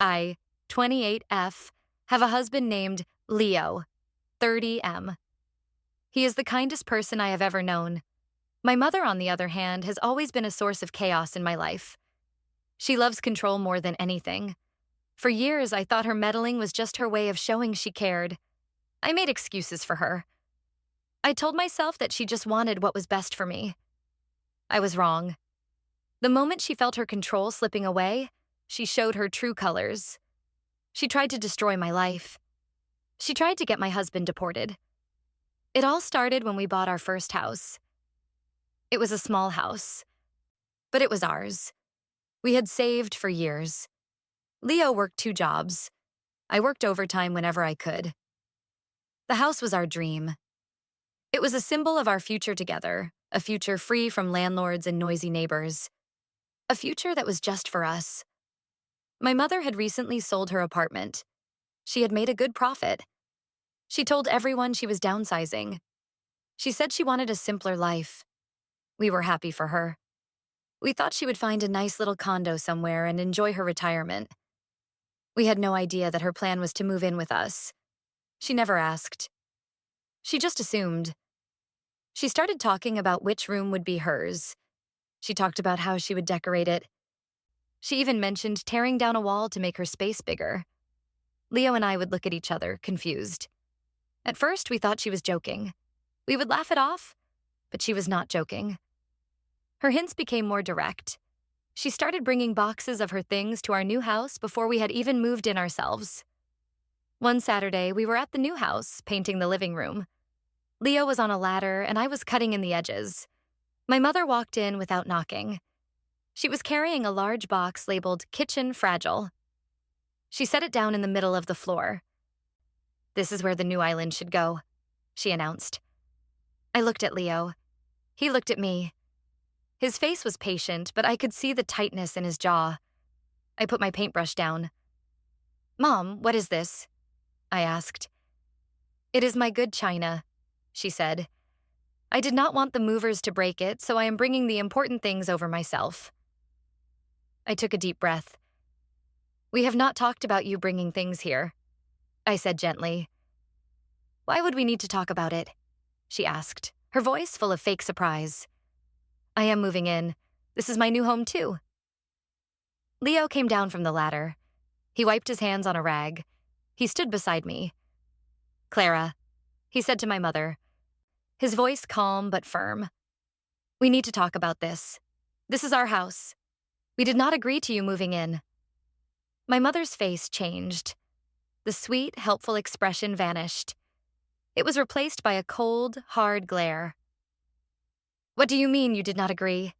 I, 28F, have a husband named Leo, 30M. He is the kindest person I have ever known. My mother, on the other hand, has always been a source of chaos in my life. She loves control more than anything. For years, I thought her meddling was just her way of showing she cared. I made excuses for her. I told myself that she just wanted what was best for me. I was wrong. The moment she felt her control slipping away, she showed her true colors. She tried to destroy my life. She tried to get my husband deported. It all started when we bought our first house. It was a small house, but it was ours. We had saved for years. Leo worked 2 jobs. I worked overtime whenever I could. The house was our dream. It was a symbol of our future together, a future free from landlords and noisy neighbors. A future that was just for us. My mother had recently sold her apartment. She had made a good profit. She told everyone she was downsizing. She said she wanted a simpler life. We were happy for her. We thought she would find a nice little condo somewhere and enjoy her retirement. We had no idea that her plan was to move in with us. She never asked. She just assumed. She started talking about which room would be hers. She talked about how she would decorate it. She even mentioned tearing down a wall to make her space bigger. Leo and I would look at each other, confused. At first, we thought she was joking. We would laugh it off, but she was not joking. Her hints became more direct. She started bringing boxes of her things to our new house before we had even moved in ourselves. One Saturday, we were at the new house, painting the living room. Leo was on a ladder, and I was cutting in the edges. My mother walked in without knocking. She was carrying a large box labeled Kitchen Fragile. She set it down in the middle of the floor. "This is where the new island should go," she announced. I looked at Leo. He looked at me. His face was patient, but I could see the tightness in his jaw. I put my paintbrush down. "Mom, what is this?" I asked. "It is my good china," she said. "I did not want the movers to break it, so I am bringing the important things over myself." I took a deep breath. "We have not talked about you bringing things here," I said gently. "Why would we need to talk about it?" she asked, her voice full of fake surprise. "I am moving in. This is my new home, too." Leo came down from the ladder. He wiped his hands on a rag. He stood beside me. "Clara," he said to my mother, his voice calm but firm. "We need to talk about this. This is our house. We did not agree to you moving in." My mother's face changed. The sweet, helpful expression vanished. It was replaced by a cold, hard glare. "What do you mean you did not agree?"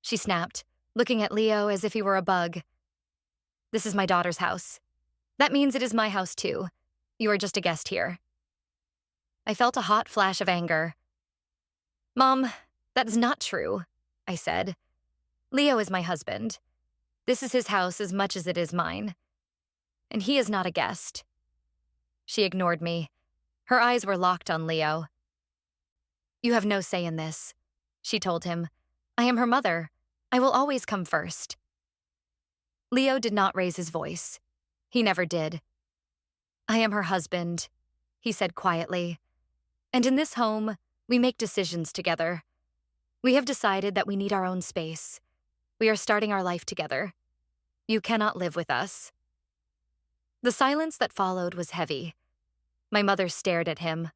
she snapped, looking at Leo as if he were a bug. "This is my daughter's house. That means it is my house too. You are just a guest here." I felt a hot flash of anger. "Mom, that is not true," I said. "Leo is my husband. This is his house as much as it is mine. And he is not a guest." She ignored me. Her eyes were locked on Leo. "You have no say in this," she told him. "I am her mother. I will always come first." Leo did not raise his voice. He never did. "I am her husband," he said quietly. "And in this home, we make decisions together. We have decided that we need our own space. We are starting our life together. You cannot live with us." The silence that followed was heavy. My mother stared at him.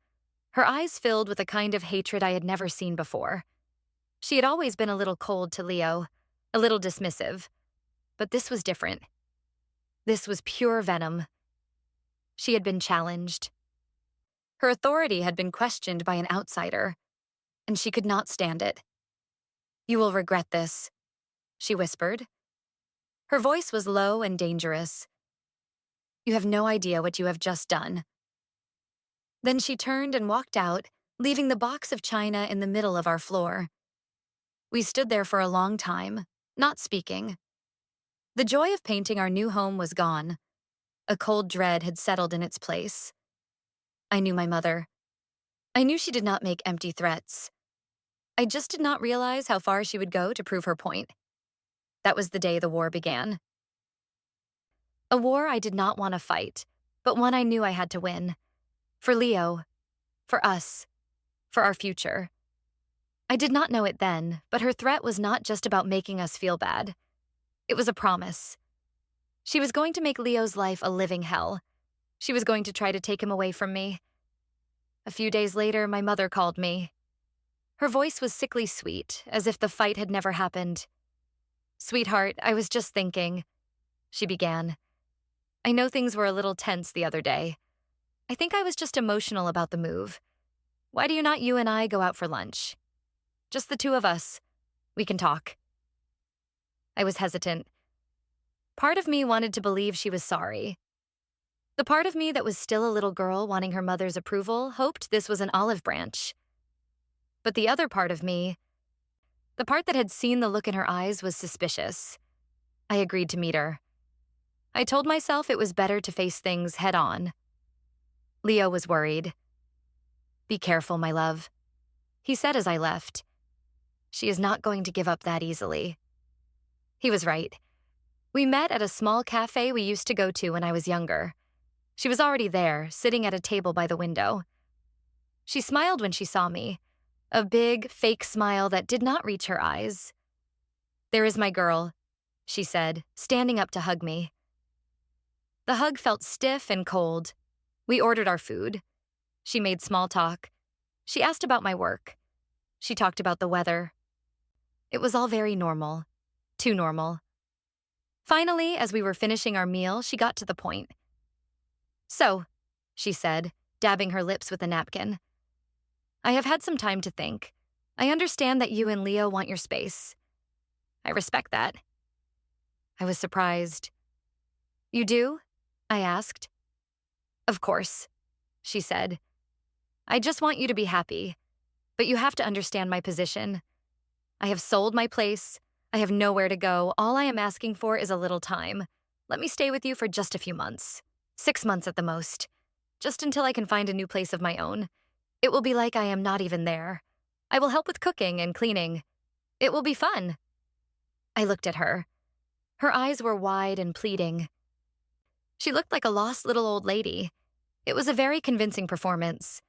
Her eyes filled with a kind of hatred I had never seen before. She had always been a little cold to Leo, a little dismissive. But this was different. This was pure venom. She had been challenged. Her authority had been questioned by an outsider, and she could not stand it. "You will regret this," she whispered. Her voice was low and dangerous. "You have no idea what you have just done." Then she turned and walked out, leaving the box of china in the middle of our floor. We stood there for a long time, not speaking. The joy of painting our new home was gone. A cold dread had settled in its place. I knew my mother. I knew she did not make empty threats. I just did not realize how far she would go to prove her point. That was the day the war began. A war I did not want to fight, but one I knew I had to win. For Leo, for us, for our future. I did not know it then, but her threat was not just about making us feel bad. It was a promise. She was going to make Leo's life a living hell. She was going to try to take him away from me. A few days later, my mother called me. Her voice was sickly sweet, as if the fight had never happened. "Sweetheart, I was just thinking," she began. "I know things were a little tense the other day. I think I was just emotional about the move. Why do you not you and I go out for lunch? Just the two of us. We can talk." I was hesitant. Part of me wanted to believe she was sorry. The part of me that was still a little girl wanting her mother's approval hoped this was an olive branch. But the other part of me, the part that had seen the look in her eyes, was suspicious. I agreed to meet her. I told myself it was better to face things head on. Leo was worried. "Be careful, my love," he said as I left. "She is not going to give up that easily." He was right. We met at a small cafe we used to go to when I was younger. She was already there, sitting at a table by the window. She smiled when she saw me, a big, fake smile that did not reach her eyes. "There is my girl," she said, standing up to hug me. The hug felt stiff and cold. We ordered our food. She made small talk. She asked about my work. She talked about the weather. It was all very normal. Too normal. Finally, as we were finishing our meal, she got to the point. "So," she said, dabbing her lips with a napkin, "I have had some time to think. I understand that you and Leo want your space. I respect that." I was surprised. "You do?" I asked. "Of course," she said. "I just want you to be happy, but you have to understand my position. I have sold my place. I have nowhere to go. All I am asking for is a little time. Let me stay with you for just a few months. 6 months at the most. Just until I can find a new place of my own. It will be like I am not even there. I will help with cooking and cleaning. It will be fun." I looked at her. Her eyes were wide and pleading. She looked like a lost little old lady. It was a very convincing performance.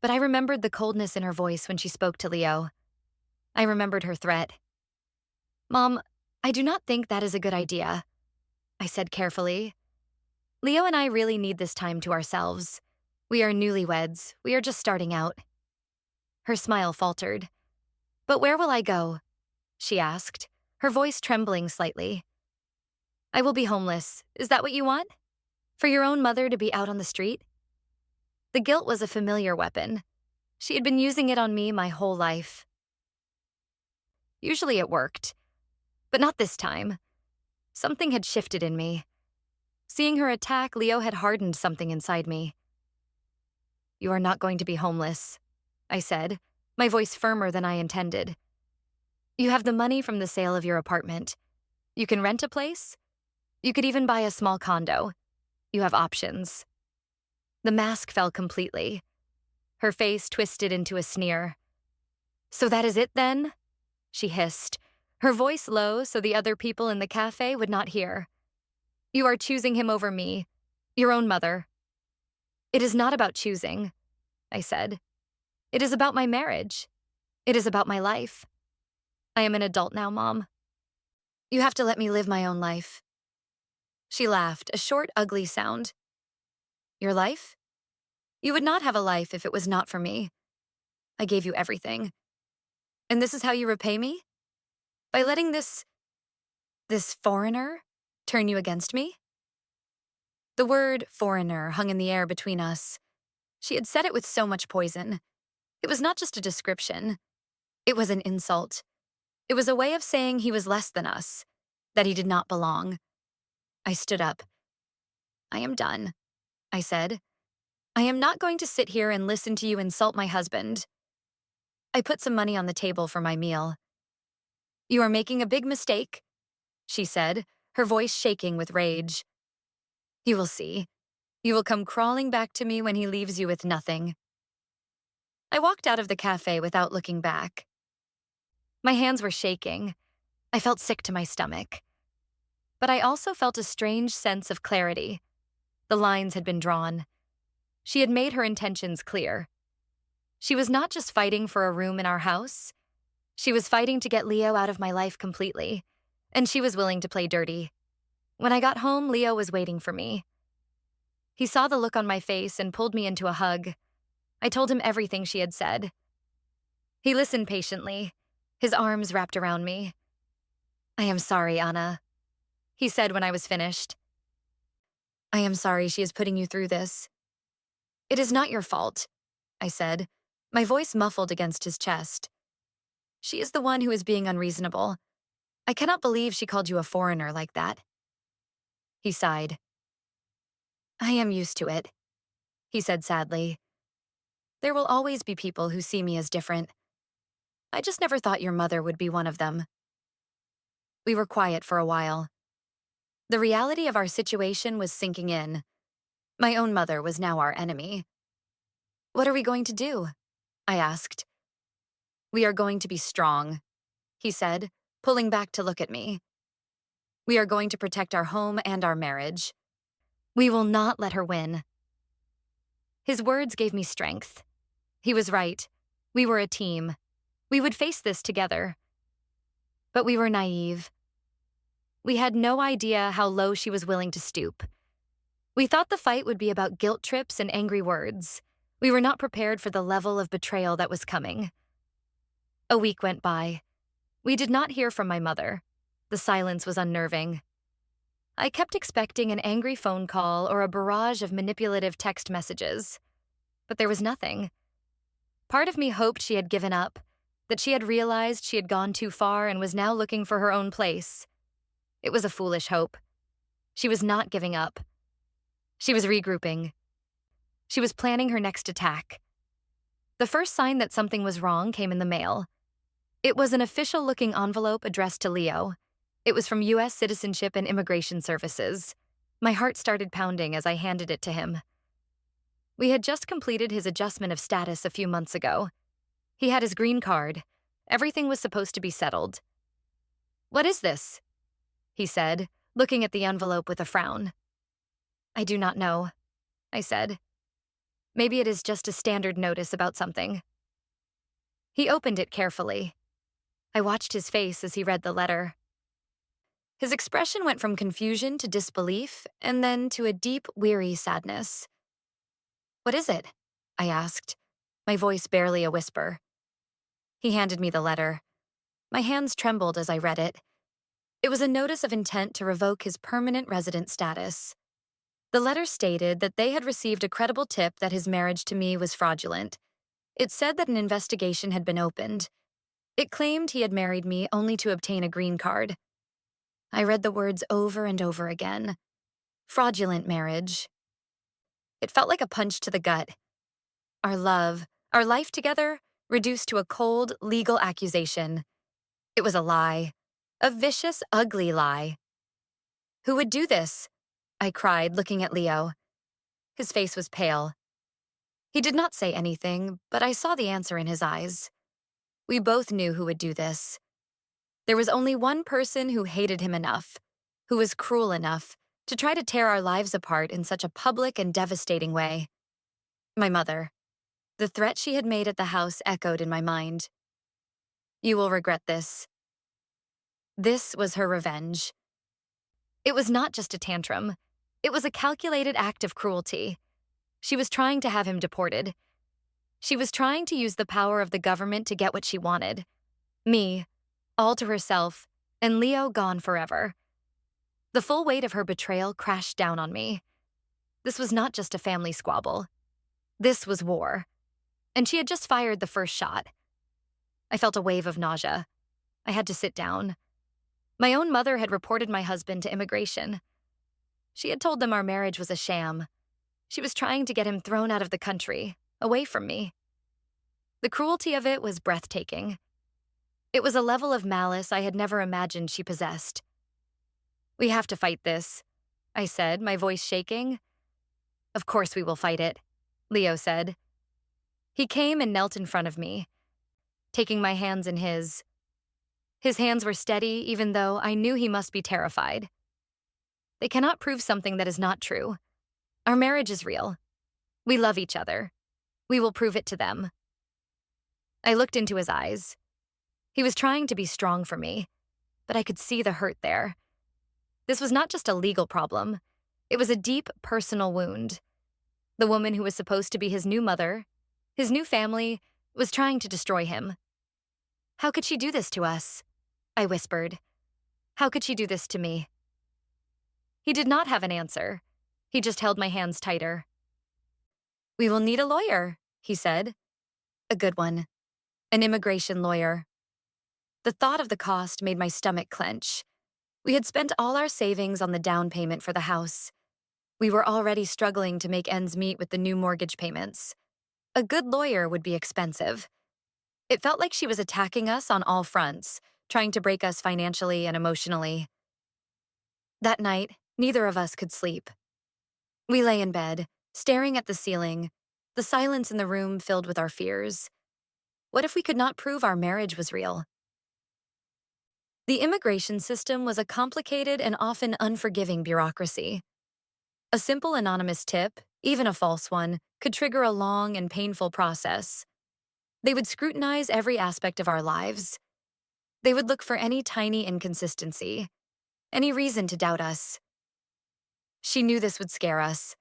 But I remembered the coldness in her voice when she spoke to Leo. I remembered her threat. "Mom, I do not think that is a good idea," I said carefully. "Leo and I really need this time to ourselves. We are newlyweds. We are just starting out." Her smile faltered. "But where will I go?" she asked, her voice trembling slightly. "I will be homeless. Is that what you want? For your own mother to be out on the street?" The guilt was a familiar weapon. She had been using it on me my whole life. Usually it worked, but not this time. Something had shifted in me. Seeing her attack, Leo had hardened something inside me. "You are not going to be homeless," I said, my voice firmer than I intended. "You have the money from the sale of your apartment. You can rent a place. You could even buy a small condo. You have options." The mask fell completely. Her face twisted into a sneer. "So that is it then?" she hissed, her voice low so the other people in the cafe would not hear. "You are choosing him over me, your own mother." "It is not about choosing," I said. "It is about my marriage. It is about my life. I am an adult now, Mom. You have to let me live my own life." She laughed, a short, ugly sound. "Your life? You would not have a life if it was not for me. I gave you everything. And this is how you repay me? By letting this foreigner turn you against me?" The word foreigner hung in the air between us. She had said it with so much poison. It was not just a description. It was an insult. It was a way of saying he was less than us, that he did not belong. I stood up. "I am done," I said. "I am not going to sit here and listen to you insult my husband." I put some money on the table for my meal. "You are making a big mistake," she said, her voice shaking with rage. "You will see. You will come crawling back to me when he leaves you with nothing." I walked out of the cafe without looking back. My hands were shaking. I felt sick to my stomach. But I also felt a strange sense of clarity. The lines had been drawn. She had made her intentions clear. She was not just fighting for a room in our house. She was fighting to get Leo out of my life completely, and she was willing to play dirty. When I got home, Leo was waiting for me. He saw the look on my face and pulled me into a hug. I told him everything she had said. He listened patiently, his arms wrapped around me. "I am sorry, Anna," he said when I was finished. "I am sorry she is putting you through this." "It is not your fault," I said, my voice muffled against his chest. "She is the one who is being unreasonable. I cannot believe she called you a foreigner like that." He sighed. "I am used to it," he said sadly. "There will always be people who see me as different. I just never thought your mother would be one of them." We were quiet for a while. The reality of our situation was sinking in. My own mother was now our enemy. "What are we going to do?" I asked. "We are going to be strong," he said, pulling back to look at me. "We are going to protect our home and our marriage. We will not let her win." His words gave me strength. He was right. We were a team. We would face this together. But we were naive. We had no idea how low she was willing to stoop. We thought the fight would be about guilt trips and angry words. We were not prepared for the level of betrayal that was coming. A week went by. We did not hear from my mother. The silence was unnerving. I kept expecting an angry phone call or a barrage of manipulative text messages. But there was nothing. Part of me hoped she had given up, that she had realized she had gone too far and was now looking for her own place. It was a foolish hope. She was not giving up. She was regrouping. She was planning her next attack. The first sign that something was wrong came in the mail. It was an official-looking envelope addressed to Leo. It was from U.S. Citizenship and Immigration Services. My heart started pounding as I handed it to him. We had just completed his adjustment of status a few months ago. He had his green card. Everything was supposed to be settled. "What is this?" he said, looking at the envelope with a frown. "I do not know," I said. "Maybe it is just a standard notice about something." He opened it carefully. I watched his face as he read the letter. His expression went from confusion to disbelief, and then to a deep, weary sadness. "What is it?" I asked, my voice barely a whisper. He handed me the letter. My hands trembled as I read it. It was a notice of intent to revoke his permanent resident status. The letter stated that they had received a credible tip that his marriage to me was fraudulent. It said that an investigation had been opened. It claimed he had married me only to obtain a green card. I read the words over and over again. Fraudulent marriage. It felt like a punch to the gut. Our love, our life together, reduced to a cold, legal accusation. It was a lie. A vicious, ugly lie. "Who would do this?" I cried, looking at Leo. His face was pale. He did not say anything, but I saw the answer in his eyes. We both knew who would do this. There was only one person who hated him enough, who was cruel enough, to try to tear our lives apart in such a public and devastating way. My mother. The threat she had made at the house echoed in my mind. "You will regret this." This was her revenge. It was not just a tantrum. It was a calculated act of cruelty. She was trying to have him deported. She was trying to use the power of the government to get what she wanted. Me, all to herself, and Leo gone forever. The full weight of her betrayal crashed down on me. This was not just a family squabble. This was war. And she had just fired the first shot. I felt a wave of nausea. I had to sit down. My own mother had reported my husband to immigration. She had told them our marriage was a sham. She was trying to get him thrown out of the country, away from me. The cruelty of it was breathtaking. It was a level of malice I had never imagined she possessed. "We have to fight this," I said, my voice shaking. "Of course we will fight it," Leo said. He came and knelt in front of me, taking my hands in his. His hands were steady, even though I knew he must be terrified. They cannot prove something that is not true. Our marriage is real. We love each other. We will prove it to them. I looked into his eyes. He was trying to be strong for me, but I could see the hurt there. This was not just a legal problem. It was a deep personal wound. The woman who was supposed to be his new mother, his new family, was trying to destroy him. How could she do this to us? I whispered. How could she do this to me? He did not have an answer. He just held my hands tighter. We will need a lawyer, he said. A good one. An immigration lawyer. The thought of the cost made my stomach clench. We had spent all our savings on the down payment for the house. We were already struggling to make ends meet with the new mortgage payments. A good lawyer would be expensive. It felt like she was attacking us on all fronts, trying to break us financially and emotionally. That night, neither of us could sleep. We lay in bed, staring at the ceiling, the silence in the room filled with our fears. What if we could not prove our marriage was real? The immigration system was a complicated and often unforgiving bureaucracy. A simple anonymous tip, even a false one, could trigger a long and painful process. They would scrutinize every aspect of our lives. They would look for any tiny inconsistency, any reason to doubt us. She knew this would scare us,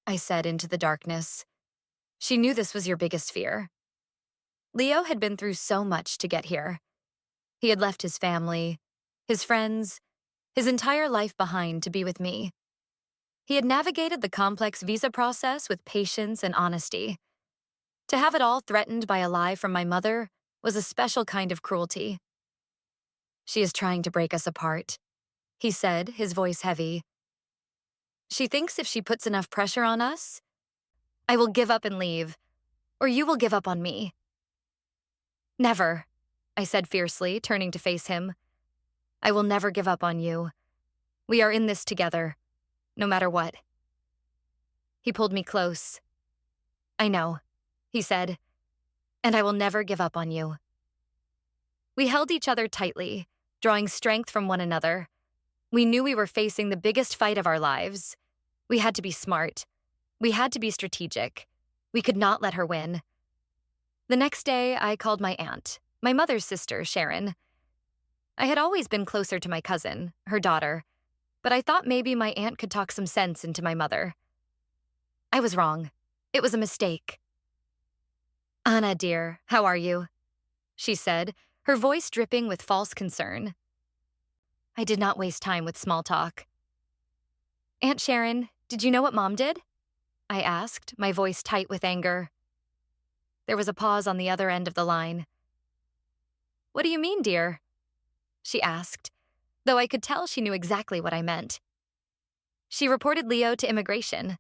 I said into the darkness. She knew this was your biggest fear. Leo had been through so much to get here. He had left his family, his friends, his entire life behind to be with me. He had navigated the complex visa process with patience and honesty. To have it all threatened by a lie from my mother was a special kind of cruelty. She is trying to break us apart, he said, his voice heavy. She thinks if she puts enough pressure on us, I will give up and leave, or you will give up on me. Never, I said fiercely, turning to face him. I will never give up on you. We are in this together, no matter what. He pulled me close. I know, he said, and I will never give up on you. We held each other tightly, drawing strength from one another. We knew we were facing the biggest fight of our lives. We had to be smart. We had to be strategic. We could not let her win. The next day, I called my aunt, my mother's sister, Sharon. I had always been closer to my cousin, her daughter, but I thought maybe my aunt could talk some sense into my mother. I was wrong. It was a mistake. Anna, dear, how are you? She said, her voice dripping with false concern. I did not waste time with small talk. Aunt Sharon, did you know what Mom did? I asked, my voice tight with anger. There was a pause on the other end of the line. What do you mean, dear? She asked, though I could tell she knew exactly what I meant. She reported Leo to immigration,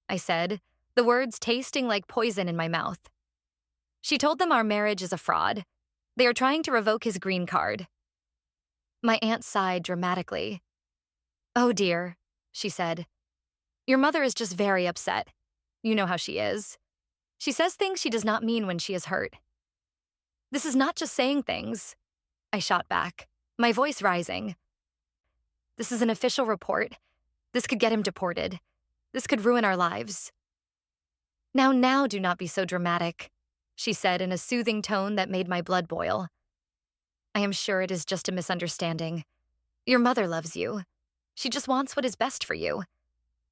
I said, the words tasting like poison in my mouth. She told them our marriage is a fraud. They are trying to revoke his green card. My aunt sighed dramatically. Oh dear, she said. Your mother is just very upset. You know how she is. She says things she does not mean when she is hurt. This is not just saying things, I shot back, my voice rising. This is an official report. This could get him deported. This could ruin our lives. Now, do not be so dramatic, she said in a soothing tone that made my blood boil. I am sure it is just a misunderstanding. Your mother loves you. She just wants what is best for you.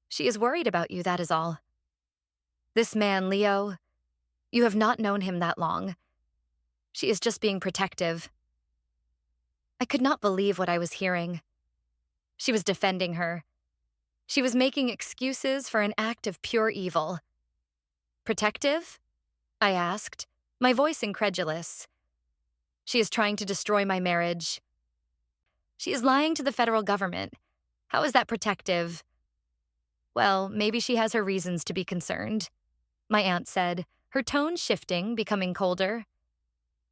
She is worried about you, that is all. This man, Leo, you have not known him that long. She is just being protective. I could not believe what I was hearing. She was defending her. She was making excuses for an act of pure evil. Protective? I asked, my voice incredulous. She is trying to destroy my marriage. She is lying to the federal government. How is that protective? Well, maybe she has her reasons to be concerned, my aunt said, her tone shifting, becoming colder.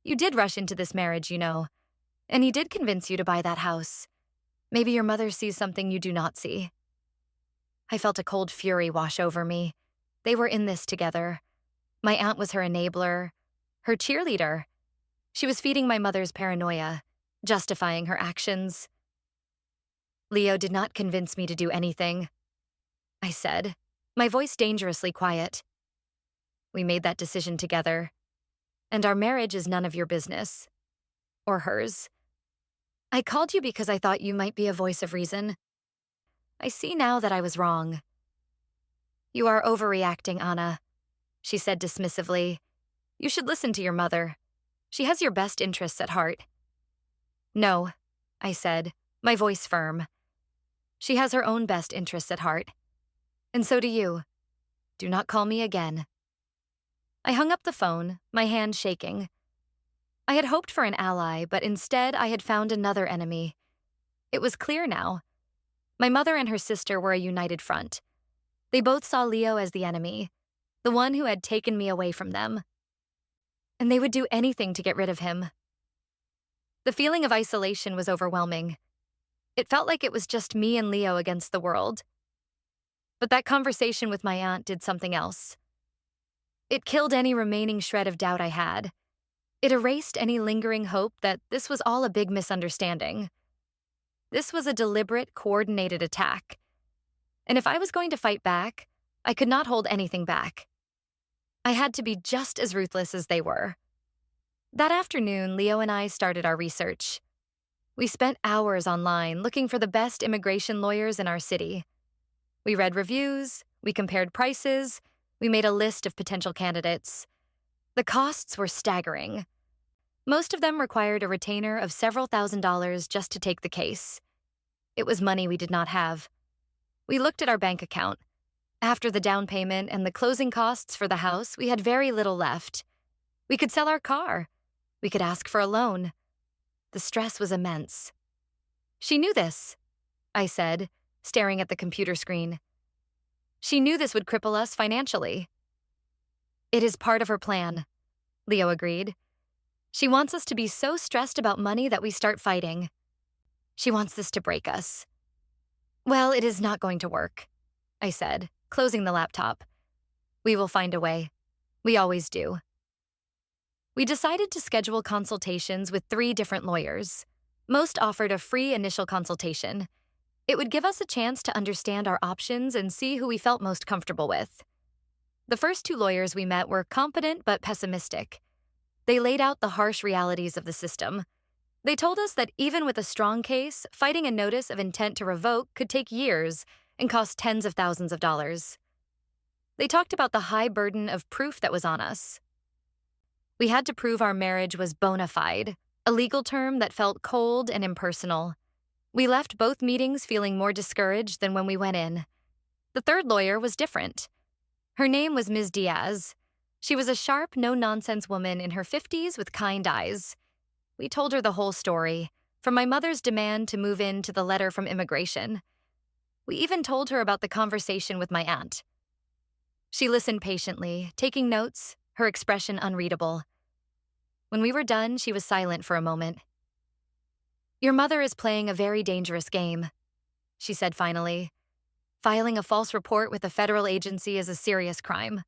You did rush into this marriage, you know, and he did convince you to buy that house. Maybe your mother sees something you do not see. I felt a cold fury wash over me. They were in this together. My aunt was her enabler, her cheerleader. She was feeding my mother's paranoia, justifying her actions. Leo did not convince me to do anything, I said, my voice dangerously quiet. We made that decision together, and our marriage is none of your business. Or hers. I called you because I thought you might be a voice of reason. I see now that I was wrong. You are overreacting, Anna, she said dismissively. You should listen to your mother. She has your best interests at heart. No, I said, my voice firm. She has her own best interests at heart. And so do you. Do not call me again. I hung up the phone, my hand shaking. I had hoped for an ally, but instead I had found another enemy. It was clear now. My mother and her sister were a united front. They both saw Leo as the enemy, the one who had taken me away from them. And they would do anything to get rid of him. The feeling of isolation was overwhelming. It felt like it was just me and Leo against the world. But that conversation with my aunt did something else. It killed any remaining shred of doubt I had. It erased any lingering hope that this was all a big misunderstanding. This was a deliberate, coordinated attack. And if I was going to fight back, I could not hold anything back. I had to be just as ruthless as they were. That afternoon, Leo and I started our research. We spent hours online looking for the best immigration lawyers in our city. We read reviews, we compared prices, we made a list of potential candidates. The costs were staggering. Most of them required a retainer of several $1,000s just to take the case. It was money we did not have. We looked at our bank account. After the down payment and the closing costs for the house, we had very little left. We could sell our car. We could ask for a loan. The stress was immense. She knew this, I said, staring at the computer screen. She knew this would cripple us financially. It is part of her plan, Leo agreed. She wants us to be so stressed about money that we start fighting. She wants this to break us. Well, it is not going to work, I said, closing the laptop. We will find a way. We always do. We decided to schedule consultations with 3 different lawyers. Most offered a free initial consultation. It would give us a chance to understand our options and see who we felt most comfortable with. The first 2 lawyers we met were competent but pessimistic. They laid out the harsh realities of the system. They told us that even with a strong case, fighting a notice of intent to revoke could take years and cost tens of thousands of dollars. They talked about the high burden of proof that was on us. We had to prove our marriage was bona fide, a legal term that felt cold and impersonal. We left both meetings feeling more discouraged than when we went in. The third lawyer was different. Her name was Ms. Diaz. She was a sharp, no-nonsense woman in her 50s with kind eyes. We told her the whole story, from my mother's demand to move in to the letter from immigration. We even told her about the conversation with my aunt. She listened patiently, taking notes, her expression unreadable. When we were done, she was silent for a moment. Your mother is playing a very dangerous game, she said finally. Filing a false report with a federal agency is a serious crime.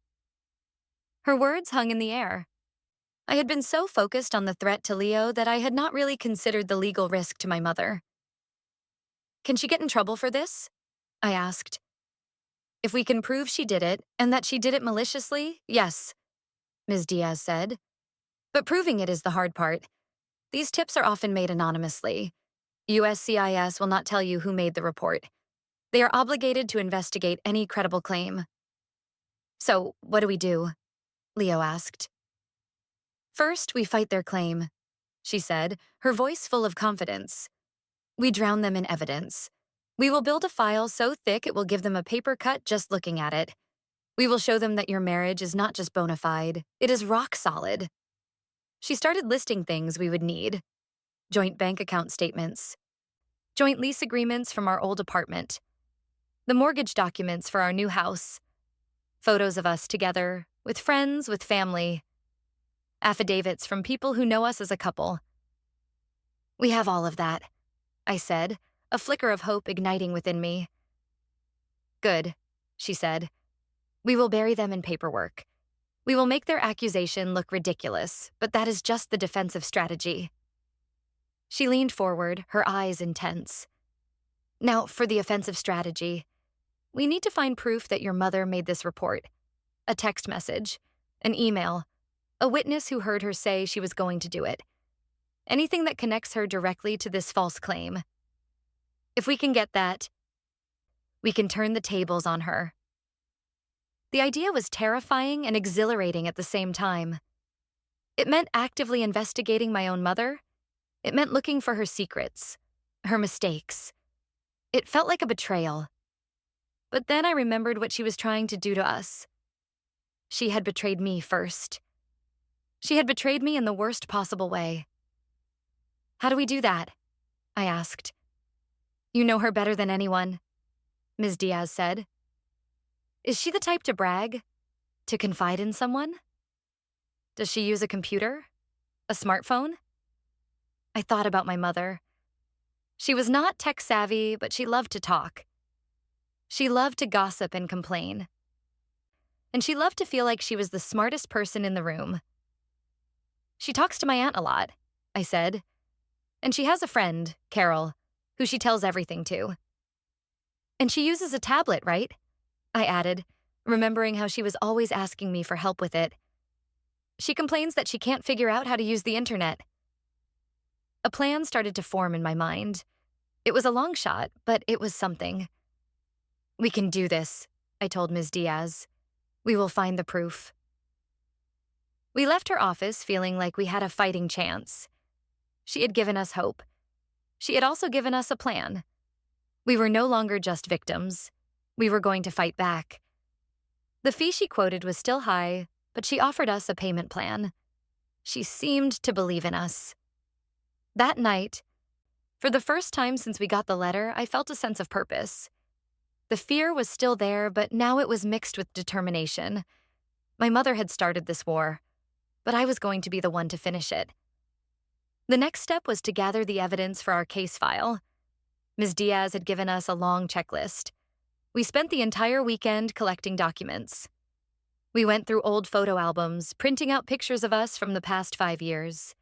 Her words hung in the air. I had been so focused on the threat to Leo that I had not really considered the legal risk to my mother. Can she get in trouble for this? I asked. If we can prove she did it, and that she did it maliciously, yes, Ms. Diaz said. But proving it is the hard part. These tips are often made anonymously. USCIS will not tell you who made the report. They are obligated to investigate any credible claim. So, what do we do? Leo asked. First, we fight their claim, she said, her voice full of confidence. We drown them in evidence. We will build a file so thick it will give them a paper cut just looking at it. We will show them that your marriage is not just bona fide, it is rock solid. She started listing things we would need. Joint bank account statements. Joint lease agreements from our old apartment. The mortgage documents for our new house. Photos of us together, with friends, with family. Affidavits from people who know us as a couple. We have all of that, I said, a flicker of hope igniting within me. Good, she said. We will bury them in paperwork. We will make their accusation look ridiculous, but that is just the defensive strategy. She leaned forward, her eyes intense. Now, for the offensive strategy, we need to find proof that your mother made this report. A text message, an email, a witness who heard her say she was going to do it. Anything that connects her directly to this false claim. If we can get that, we can turn the tables on her. The idea was terrifying and exhilarating at the same time. It meant actively investigating my own mother. It meant looking for her secrets, her mistakes. It felt like a betrayal. But then I remembered what she was trying to do to us. She had betrayed me first. She had betrayed me in the worst possible way. How do we do that? I asked. You know her better than anyone, Ms. Diaz said. Is she the type to brag? To confide in someone? Does she use a computer? A smartphone? I thought about my mother. She was not tech-savvy, but she loved to talk. She loved to gossip and complain. And she loved to feel like she was the smartest person in the room. She talks to my aunt a lot, I said. And she has a friend, Carol, who she tells everything to. And she uses a tablet, right? I added, remembering how she was always asking me for help with it. She complains that she can't figure out how to use the internet. A plan started to form in my mind. It was a long shot, but it was something. We can do this, I told Ms. Diaz. We will find the proof. We left her office feeling like we had a fighting chance. She had given us hope. She had also given us a plan. We were no longer just victims. We were going to fight back. The fee she quoted was still high, but she offered us a payment plan. She seemed to believe in us. That night, for the first time since we got the letter, I felt a sense of purpose. The fear was still there, but now it was mixed with determination. My mother had started this war, but I was going to be the one to finish it. The next step was to gather the evidence for our case file. Ms. Diaz had given us a long checklist. We spent the entire weekend collecting documents. We went through old photo albums, printing out pictures of us from the past 5 years.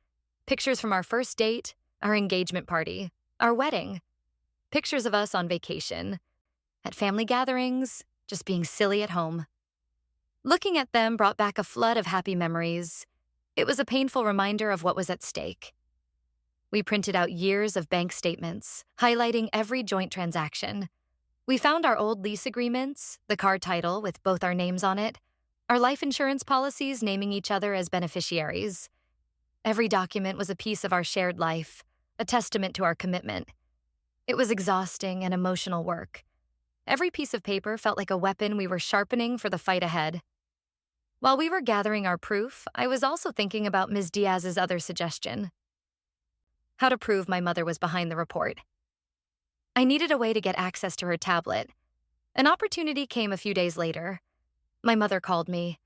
Pictures from our first date, our engagement party, our wedding. Pictures of us on vacation, at family gatherings, just being silly at home. Looking at them brought back a flood of happy memories. It was a painful reminder of what was at stake. We printed out years of bank statements, highlighting every joint transaction. We found our old lease agreements, the car title with both our names on it, our life insurance policies naming each other as beneficiaries. Every document was a piece of our shared life, a testament to our commitment. It was exhausting and emotional work. Every piece of paper felt like a weapon we were sharpening for the fight ahead. While we were gathering our proof, I was also thinking about Ms. Diaz's other suggestion. How to prove my mother was behind the report. I needed a way to get access to her tablet. An opportunity came a few days later. My mother called me.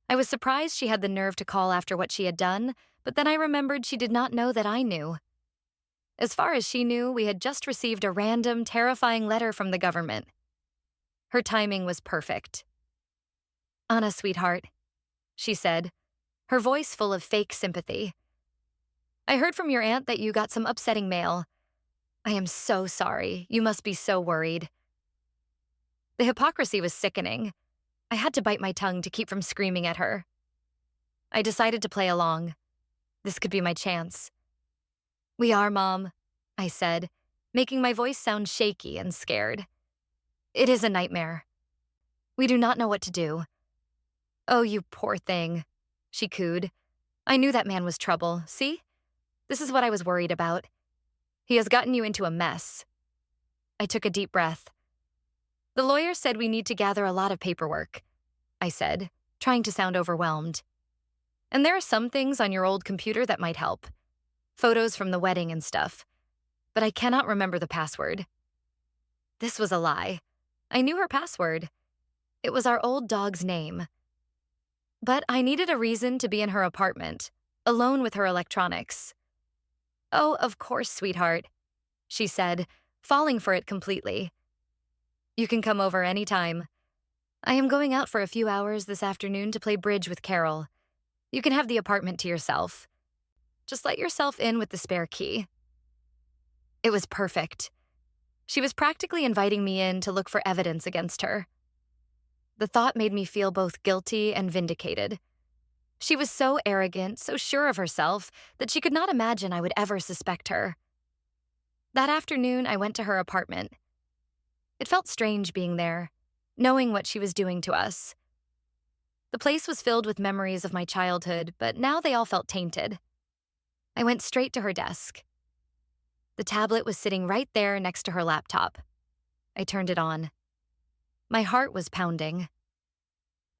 I was surprised she had the nerve to call after what she had done, but then I remembered she did not know that I knew. As far as she knew, we had just received a random, terrifying letter from the government. Her timing was perfect. "Anna, sweetheart," she said, her voice full of fake sympathy. "I heard from your aunt that you got some upsetting mail. I am so sorry. You must be so worried." The hypocrisy was sickening. I had to bite my tongue to keep from screaming at her. I decided to play along. This could be my chance. "We are, Mom," I said, making my voice sound shaky and scared. "It is a nightmare. We do not know what to do." "Oh, you poor thing," she cooed. "I knew that man was trouble. See? This is what I was worried about. He has gotten you into a mess." I took a deep breath. "The lawyer said we need to gather a lot of paperwork," I said, trying to sound overwhelmed. "And there are some things on your old computer that might help. Photos from the wedding and stuff. But I cannot remember the password." This was a lie. I knew her password. It was our old dog's name. But I needed a reason to be in her apartment, alone with her electronics. "Oh, of course, sweetheart," she said, falling for it completely. "You can come over any time. I am going out for a few hours this afternoon to play bridge with Carol. You can have the apartment to yourself. Just let yourself in with the spare key." It was perfect. She was practically inviting me in to look for evidence against her. The thought made me feel both guilty and vindicated. She was so arrogant, so sure of herself, that she could not imagine I would ever suspect her. That afternoon, I went to her apartment. It felt strange being there, knowing what she was doing to us. The place was filled with memories of my childhood, but now they all felt tainted. I went straight to her desk. The tablet was sitting right there next to her laptop. I turned it on. My heart was pounding.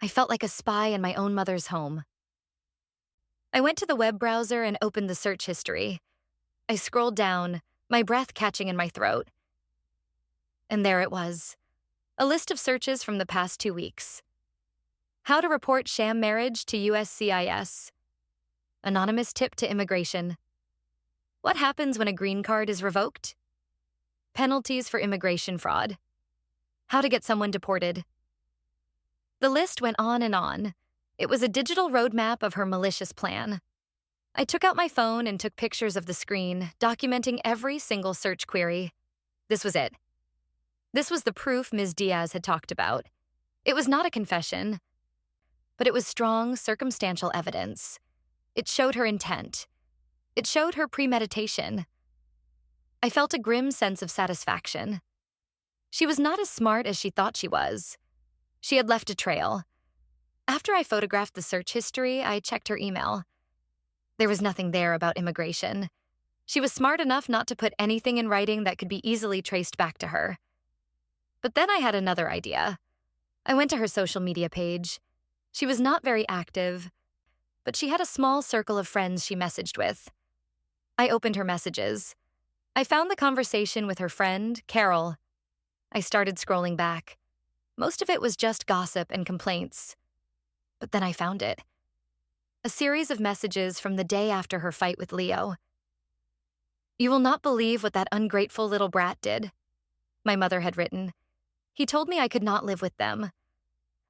I felt like a spy in my own mother's home. I went to the web browser and opened the search history. I scrolled down, my breath catching in my throat. And there it was, a list of searches from the past 2 weeks. How to report sham marriage to USCIS. Anonymous tip to immigration. What happens when a green card is revoked? Penalties for immigration fraud. How to get someone deported. The list went on and on. It was a digital roadmap of her malicious plan. I took out my phone and took pictures of the screen, documenting every single search query. This was it. This was the proof Ms. Diaz had talked about. It was not a confession, but it was strong, circumstantial evidence. It showed her intent. It showed her premeditation. I felt a grim sense of satisfaction. She was not as smart as she thought she was. She had left a trail. After I photographed the search history, I checked her email. There was nothing there about immigration. She was smart enough not to put anything in writing that could be easily traced back to her. But then I had another idea. I went to her social media page. She was not very active, but she had a small circle of friends she messaged with. I opened her messages. I found the conversation with her friend, Carol. I started scrolling back. Most of it was just gossip and complaints. But then I found it. A series of messages from the day after her fight with Leo. "You will not believe what that ungrateful little brat did," my mother had written. "He told me I could not live with them.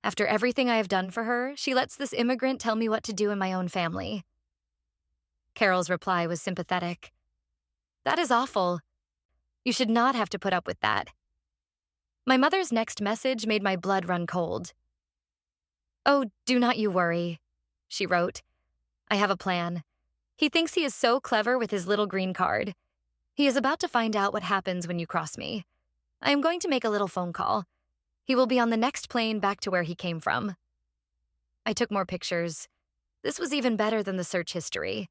After everything I have done for her, she lets this immigrant tell me what to do in my own family." Carol's reply was sympathetic. "That is awful. You should not have to put up with that." My mother's next message made my blood run cold. "Oh, do not you worry," she wrote. "I have a plan. He thinks he is so clever with his little green card. He is about to find out what happens when you cross me. I am going to make a little phone call. He will be on the next plane back to where he came from." I took more pictures. This was even better than the search history.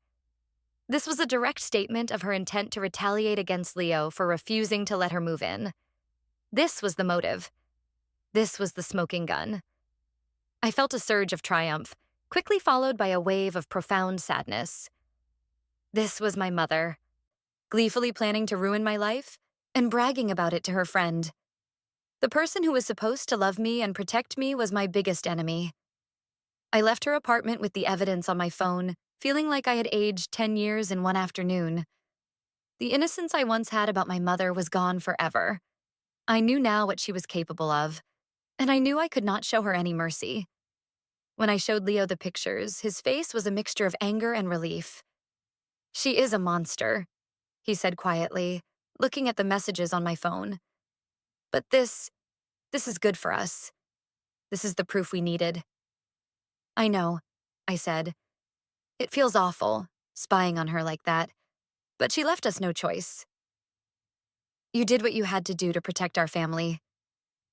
This was a direct statement of her intent to retaliate against Leo for refusing to let her move in. This was the motive. This was the smoking gun. I felt a surge of triumph, quickly followed by a wave of profound sadness. This was my mother, gleefully planning to ruin my life and bragging about it to her friend. The person who was supposed to love me and protect me was my biggest enemy. I left her apartment with the evidence on my phone, feeling like I had aged 10 years in one afternoon. The innocence I once had about my mother was gone forever. I knew now what she was capable of, and I knew I could not show her any mercy. When I showed Leo the pictures, his face was a mixture of anger and relief. "She is a monster," he said quietly, looking at the messages on my phone. "But this is good for us. This is the proof we needed." "I know," I said. "It feels awful, spying on her like that, but she left us no choice." "You did what you had to do to protect our family,"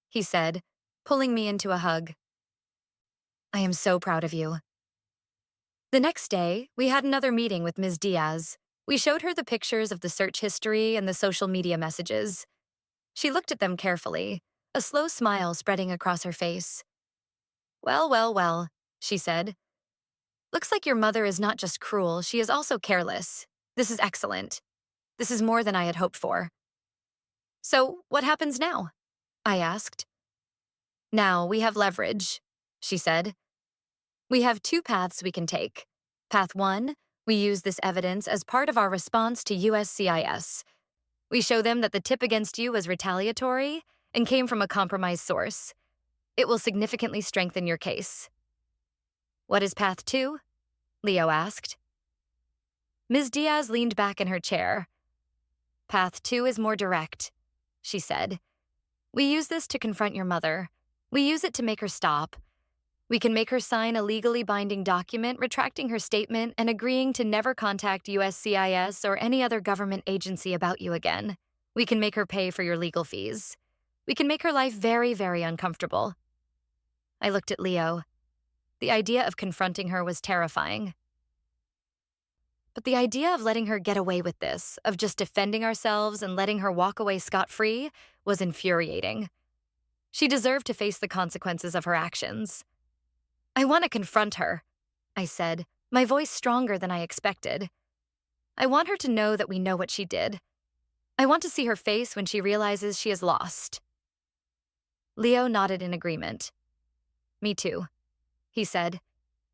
he said, pulling me into a hug. "I am so proud of you." The next day, we had another meeting with Ms. Diaz. We showed her the pictures of the search history and the social media messages. She looked at them carefully, a slow smile spreading across her face. "Well, well, well," she said. "Looks like your mother is not just cruel, she is also careless. This is excellent. This is more than I had hoped for." "So, what happens now?" I asked. "Now we have leverage," she said. "We have 2 paths we can take. Path 1, we use this evidence as part of our response to USCIS. We show them that the tip against you was retaliatory and came from a compromised source. It will significantly strengthen your case." "What is path 2? Leo asked. Ms. Diaz leaned back in her chair. "Path 2 is more direct," she said. We use this to confront your mother. We use it to make her stop. We can make her sign a legally binding document retracting her statement and agreeing to never contact USCIS or any other government agency about you again. We can make her pay for your legal fees. We can make her life very, very uncomfortable. I looked at Leo. The idea of confronting her was terrifying. But the idea of letting her get away with this, of just defending ourselves and letting her walk away scot-free, was infuriating. She deserved to face the consequences of her actions. I want to confront her, I said, my voice stronger than I expected. I want her to know that we know what she did. I want to see her face when she realizes she is lost. Leo nodded in agreement. Me too, he said.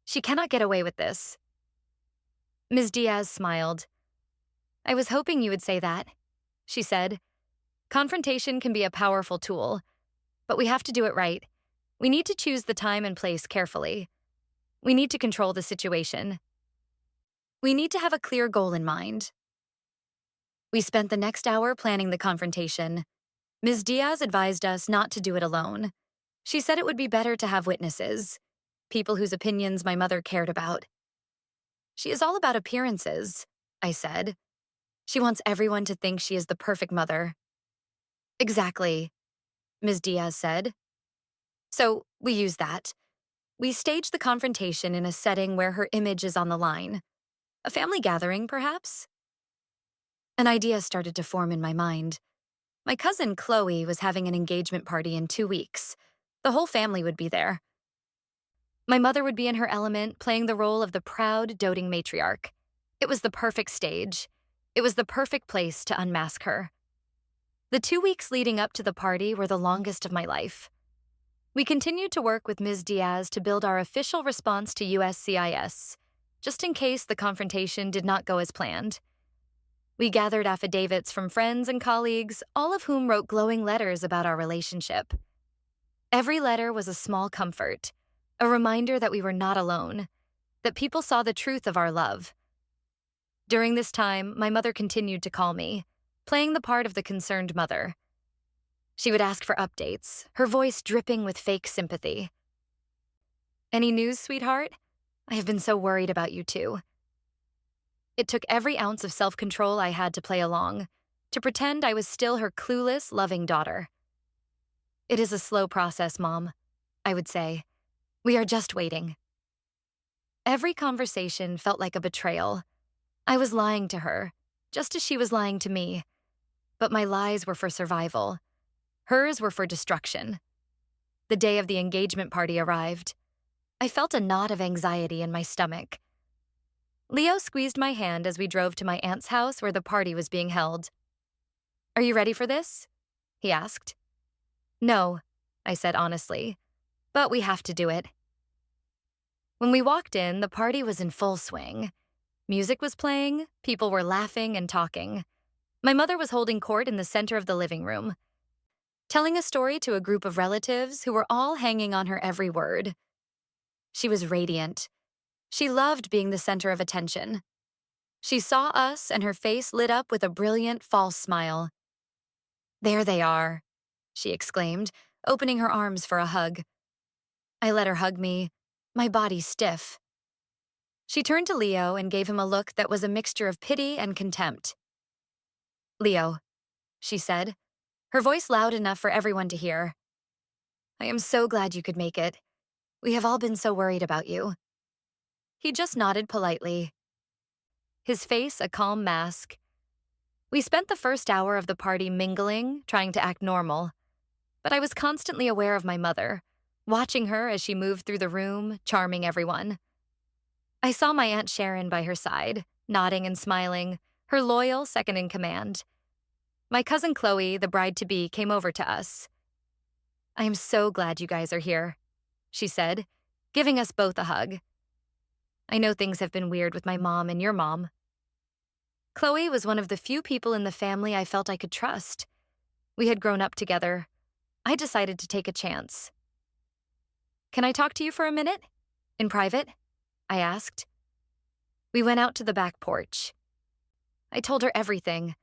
She cannot get away with this. Ms. Diaz smiled. I was hoping you would say that, she said. Confrontation can be a powerful tool, but we have to do it right. We need to choose the time and place carefully. We need to control the situation. We need to have a clear goal in mind. We spent the next hour planning the confrontation. Ms. Diaz advised us not to do it alone. She said it would be better to have witnesses, people whose opinions my mother cared about. She is all about appearances, I said. She wants everyone to think she is the perfect mother. Exactly, Ms. Diaz said. So we use that. We stage the confrontation in a setting where her image is on the line. A family gathering, perhaps? An idea started to form in my mind. My cousin Chloe was having an engagement party in 2 weeks. The whole family would be there. My mother would be in her element, playing the role of the proud, doting matriarch. It was the perfect stage. It was the perfect place to unmask her. The 2 weeks leading up to the party were the longest of my life. We continued to work with Ms. Diaz to build our official response to USCIS, just in case the confrontation did not go as planned. We gathered affidavits from friends and colleagues, all of whom wrote glowing letters about our relationship. Every letter was a small comfort, a reminder that we were not alone, that people saw the truth of our love. During this time, my mother continued to call me, playing the part of the concerned mother. She would ask for updates, her voice dripping with fake sympathy. Any news, sweetheart? I have been so worried about you too. It took every ounce of self-control I had to play along, to pretend I was still her clueless, loving daughter. It is a slow process, Mom, I would say. We are just waiting. Every conversation felt like a betrayal. I was lying to her, just as she was lying to me. But my lies were for survival. Hers were for destruction. The day of the engagement party arrived. I felt a knot of anxiety in my stomach. Leo squeezed my hand as we drove to my aunt's house where the party was being held. Are you ready for this? He asked. No, I said honestly, but we have to do it. When we walked in, the party was in full swing. Music was playing, people were laughing and talking. My mother was holding court in the center of the living room, telling a story to a group of relatives who were all hanging on her every word. She was radiant. She loved being the center of attention. She saw us, and her face lit up with a brilliant, false smile. There they are, she exclaimed, opening her arms for a hug. I let her hug me, my body stiff. She turned to Leo and gave him a look that was a mixture of pity and contempt. Leo, she said, her voice loud enough for everyone to hear. I am so glad you could make it. We have all been so worried about you. He just nodded politely, his face a calm mask. We spent the first hour of the party mingling, trying to act normal. But I was constantly aware of my mother, watching her as she moved through the room, charming everyone. I saw my Aunt Sharon by her side, nodding and smiling, her loyal second in command. My cousin Chloe, the bride-to-be, came over to us. I am so glad you guys are here, she said, giving us both a hug. I know things have been weird with my mom and your mom. Chloe was one of the few people in the family I felt I could trust. We had grown up together. I decided to take a chance. Can I talk to you for a minute? In private? I asked. We went out to the back porch. I told her everything.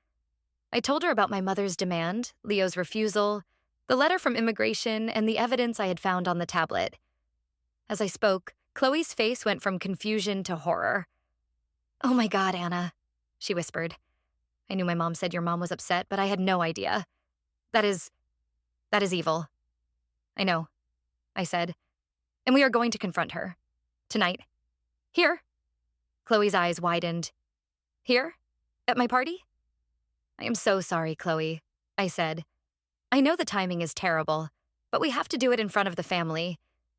I told her about my mother's demand, Leo's refusal, the letter from immigration, and the evidence I had found on the tablet. As I spoke, Chloe's face went from confusion to horror. "Oh my God, Anna," she whispered. "I knew my mom said your mom was upset, but I had no idea. That is evil." "I know," I said. "And we are going to confront her. Tonight. Here." Chloe's eyes widened. "Here? At my party?" "I am so sorry, Chloe," I said. "I know the timing is terrible, but we have to do it in front of the family.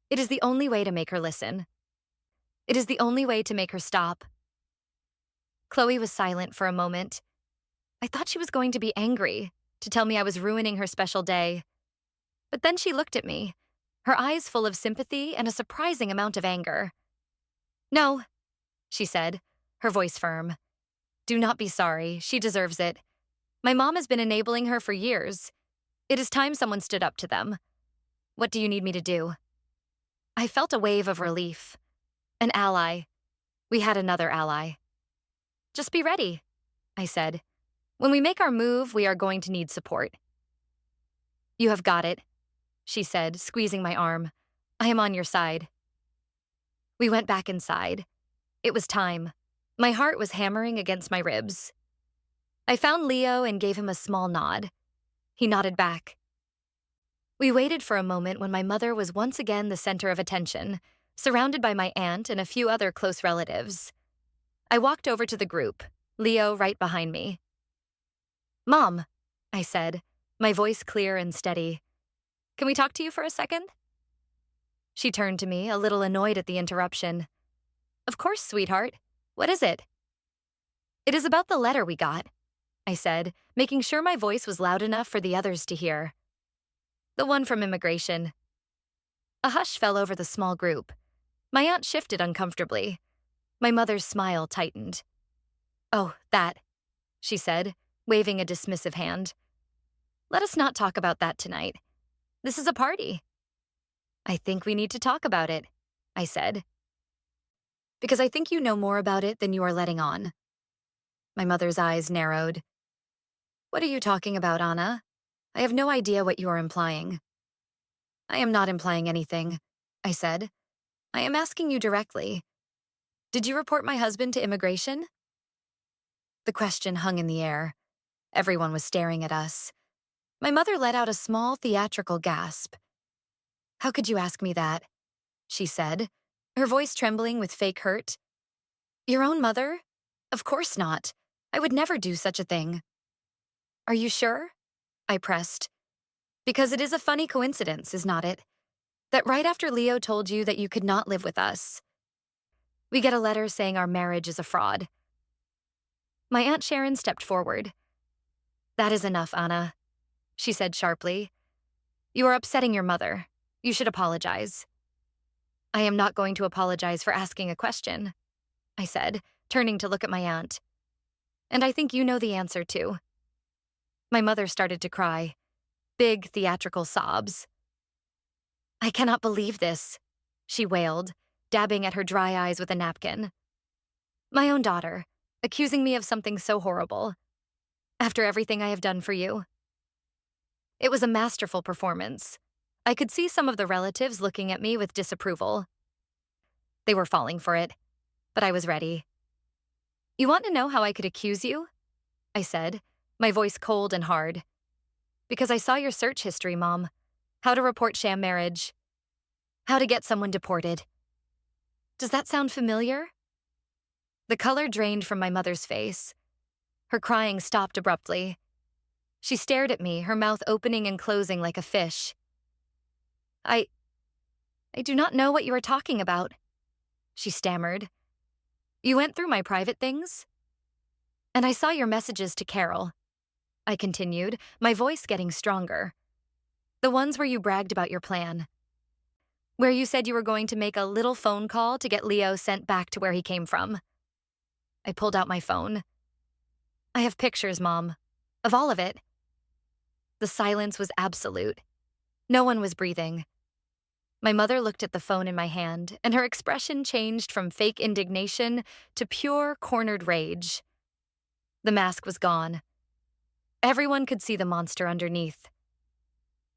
It is the only way to make her listen. It is the only way to make her stop." Chloe was silent for a moment. I thought she was going to be angry, to tell me I was ruining her special day. But then she looked at me, her eyes full of sympathy and a surprising amount of anger. "No," she said, her voice firm. "Do not be sorry. She deserves it. My mom has been enabling her for years. It is time someone stood up to them. What do you need me to do?" I felt a wave of relief. An ally. We had another ally. "Just be ready," I said. "When we make our move, we are going to need support." "You have got it," she said, squeezing my arm. "I am on your side." We went back inside. It was time. My heart was hammering against my ribs. I found Leo and gave him a small nod. He nodded back. We waited for a moment when my mother was once again the center of attention, surrounded by my aunt and a few other close relatives. I walked over to the group, Leo right behind me. "Mom," I said, my voice clear and steady. "Can we talk to you for a second?" She turned to me, a little annoyed at the interruption. "Of course, sweetheart. What is it?" "It is about the letter we got," I said, making sure my voice was loud enough for the others to hear. "The one from immigration." A hush fell over the small group. My aunt shifted uncomfortably. My mother's smile tightened. "Oh, that," she said, waving a dismissive hand. "Let us not talk about that tonight. This is a party." "I think we need to talk about it," I said. "Because I think you know more about it than you are letting on." My mother's eyes narrowed. "What are you talking about, Anna? I have no idea what you are implying." "I am not implying anything," I said. "I am asking you directly. Did you report my husband to immigration?" The question hung in the air. Everyone was staring at us. My mother let out a small theatrical gasp. "How could you ask me that?" she said, her voice trembling with fake hurt. "Your own mother? Of course not. I would never do such a thing." "Are you sure?" I pressed. "Because it is a funny coincidence, is not it? That right after Leo told you that you could not live with us, we get a letter saying our marriage is a fraud." My Aunt Sharon stepped forward. "That is enough, Anna," she said sharply. "You are upsetting your mother. You should apologize." "I am not going to apologize for asking a question," I said, turning to look at my aunt. "And I think you know the answer, too." My mother started to cry. Big theatrical sobs. "I cannot believe this," she wailed, dabbing at her dry eyes with a napkin. "My own daughter, accusing me of something so horrible. After everything I have done for you." It was a masterful performance. I could see some of the relatives looking at me with disapproval. They were falling for it, but I was ready. "You want to know how I could accuse you?" I said, my voice cold and hard. "Because I saw your search history, Mom. How to report sham marriage. How to get someone deported. Does that sound familiar?" The color drained from my mother's face. Her crying stopped abruptly. She stared at me, her mouth opening and closing like a fish. I do not know what you are talking about," she stammered. "You went through my private things?" "And I saw your messages to Carol," I continued, my voice getting stronger. "The ones where you bragged about your plan. Where you said you were going to make a little phone call to get Leo sent back to where he came from." I pulled out my phone. "I have pictures, Mom. Of all of it." The silence was absolute. No one was breathing. My mother looked at the phone in my hand, and her expression changed from fake indignation to pure, cornered rage. The mask was gone. Everyone could see the monster underneath.